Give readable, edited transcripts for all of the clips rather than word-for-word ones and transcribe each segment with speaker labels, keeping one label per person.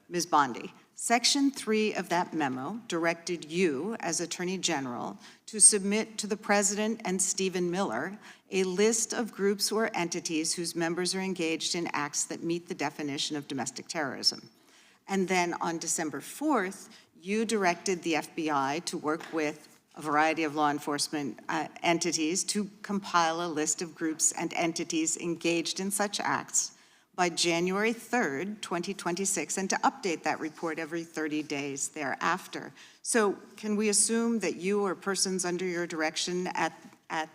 Speaker 1: Ms. Bondi, Section 3 of that memo directed you, as Attorney General, to submit to the President and Stephen Miller a list of groups or entities whose members are engaged in acts that meet the definition of domestic terrorism. And then on December 4th, you directed the FBI to work with a variety of law enforcement entities to compile a list of groups and entities engaged in such acts by January 3rd, 2026, and to update that report every 30 days thereafter. So can we assume that you or persons under your direction at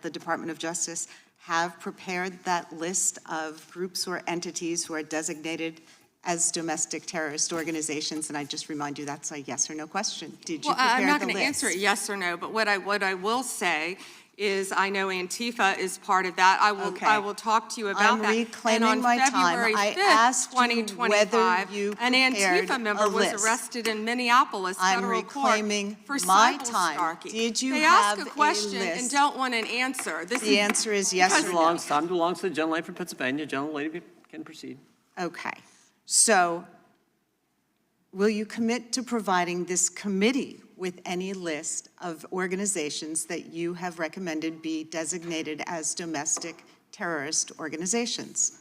Speaker 1: the Department of Justice have prepared that list of groups or entities who are designated as domestic terrorist organizations? And I just remind you that's a yes or no question. Did you prepare the list?
Speaker 2: I'm not going to answer it yes or no, but what I will say is I know Antifa is part of that. I will talk to you about that.
Speaker 1: I'm reclaiming my time. I asked you whether you
Speaker 2: an Antifa member was arrested in Minneapolis federal court for
Speaker 1: my
Speaker 2: cyber
Speaker 1: time.
Speaker 2: stalking.
Speaker 1: Did you
Speaker 2: they
Speaker 1: have
Speaker 2: ask a question and don't want an answer.
Speaker 1: The answer is yes or no.
Speaker 3: Time belongs to the gentlelady from Pennsylvania. Gentlelady can proceed.
Speaker 1: Okay. So will you commit to providing this committee with any list of organizations that you have recommended be designated as domestic terrorist organizations?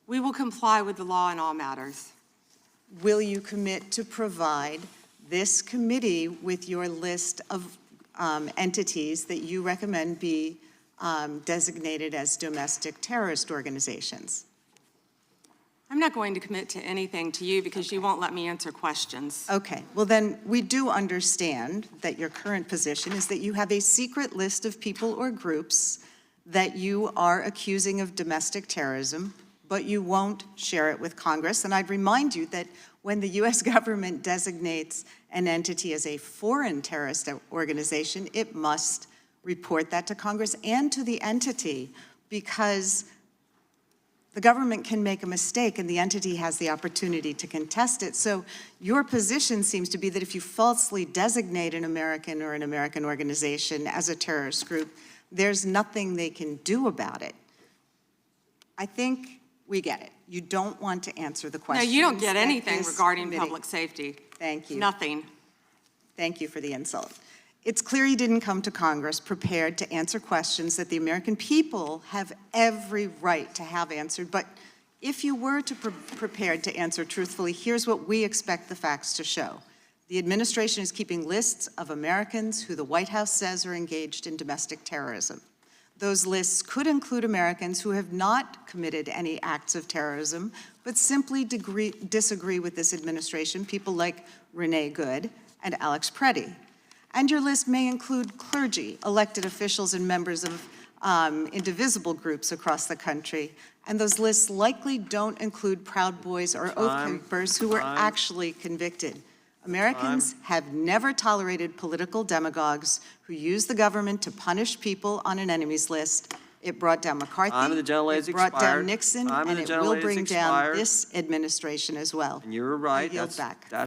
Speaker 2: We will comply with the law in all matters.
Speaker 1: Will you commit to provide this committee with your list of entities that you recommend be designated as domestic terrorist organizations?
Speaker 2: I'm not going to commit to anything to you because you won't let me answer questions.
Speaker 1: Okay, well then we do understand that your current position is that you have a secret list of people or groups that you are accusing of domestic terrorism, but you won't share it with Congress. And I'd remind you that when the US government designates an entity as a foreign terrorist organization, it must report that to Congress and to the entity, because the government can make a mistake and the entity has the opportunity to contest it. So your position seems to be that if you falsely designate an American or an American organization as a terrorist group, there's nothing they can do about it. I think we get it. You don't want to answer the question.
Speaker 2: No, you don't get anything regarding public safety.
Speaker 1: Thank you.
Speaker 2: Nothing.
Speaker 1: Thank you for the insult. It's clear you didn't come to Congress prepared to answer questions that the American people have every right to have answered. But if you were prepared to answer truthfully, here's what we expect the facts to show. The administration is keeping lists of Americans who the White House says are engaged in domestic terrorism. Those lists could include Americans who have not committed any acts of terrorism, but simply disagree with this administration, people like Renee Good and Alex Preddy. And your list may include clergy, elected officials, and members of indivisible groups across the country. And those lists likely don't include Proud Boys or Oath Keepers who were actually convicted. Americans have never tolerated political demagogues who use the government to punish people on an enemies list. It brought down McCarthy, it brought down Nixon, and it will bring down this administration as well.
Speaker 3: And you're right.
Speaker 1: I yield back.